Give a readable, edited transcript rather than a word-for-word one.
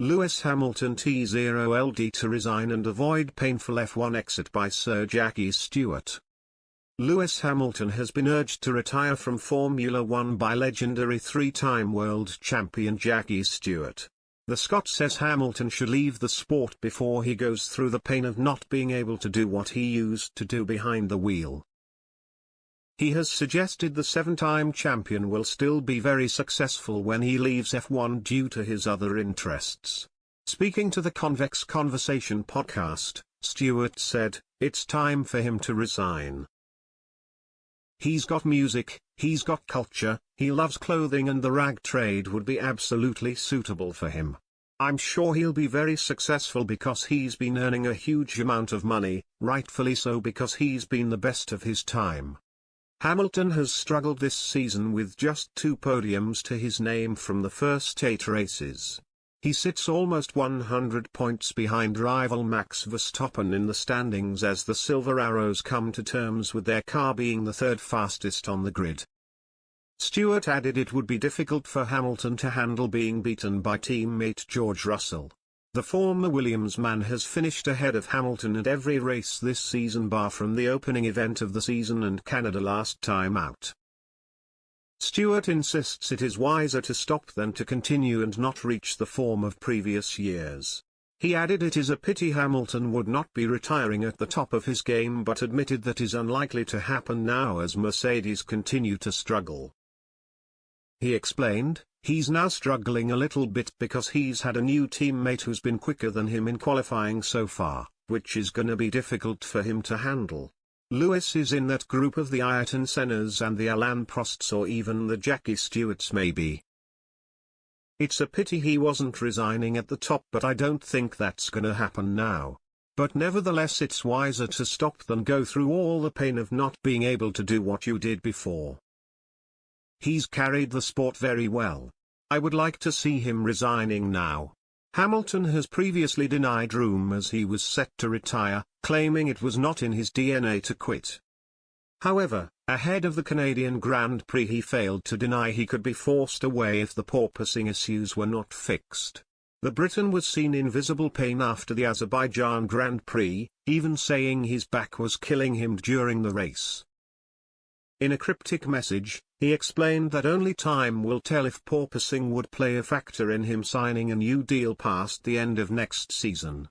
Lewis Hamilton t0ld to resign and avoid painful F1 exit by Sir Jackie Stewart. Lewis Hamilton has been urged to retire from Formula One by legendary three-time world champion Jackie Stewart. The Scot says Hamilton should leave the sport before he goes through the pain of not being able to do what he used to do behind the wheel. He has suggested the seven-time champion will still be very successful when he leaves F1 due to his other interests. Speaking to the Convex Conversation podcast, Stewart said, "It's time for him to resign. He's got music, he's got culture, he loves clothing, and the rag trade would be absolutely suitable for him. I'm sure he'll be very successful because he's been earning a huge amount of money, rightfully so, because he's been the best of his time." Hamilton has struggled this season with just 2 podiums to his name from the first 8 races. He sits almost 100 points behind rival Max Verstappen in the standings as the Silver Arrows come to terms with their car being the 3rd fastest on the grid. Stewart added it would be difficult for Hamilton to handle being beaten by teammate George Russell. The former Williams man has finished ahead of Hamilton at every race this season bar from the opening event of the season and Canada last time out. Stewart insists it is wiser to stop than to continue and not reach the form of previous years. He added it is a pity Hamilton would not be retiring at the top of his game, but admitted that is unlikely to happen now as Mercedes continue to struggle. He explained, he's now struggling a little bit because he's had a new teammate who's been quicker than him in qualifying so far, which is gonna be difficult for him to handle. Lewis is in that group of the Ayrton Sennas and the Alain Prosts, or even the Jackie Stewarts maybe. It's a pity he wasn't resigning at the top, but I don't think that's gonna happen now. But nevertheless it's wiser to stop than go through all the pain of not being able to do what you did before. He's carried the sport very well. I would like to see him resigning now. Hamilton has previously denied rumours he was set to retire, claiming it was not in his DNA to quit. However, ahead of the Canadian Grand Prix he failed to deny he could be forced away if the porpoising issues were not fixed. The Briton was seen in visible pain after the Azerbaijan Grand Prix, even saying his back was killing him during the race. In a cryptic message, he explained that only time will tell if porpoising would play a factor in him signing a new deal past the end of next season.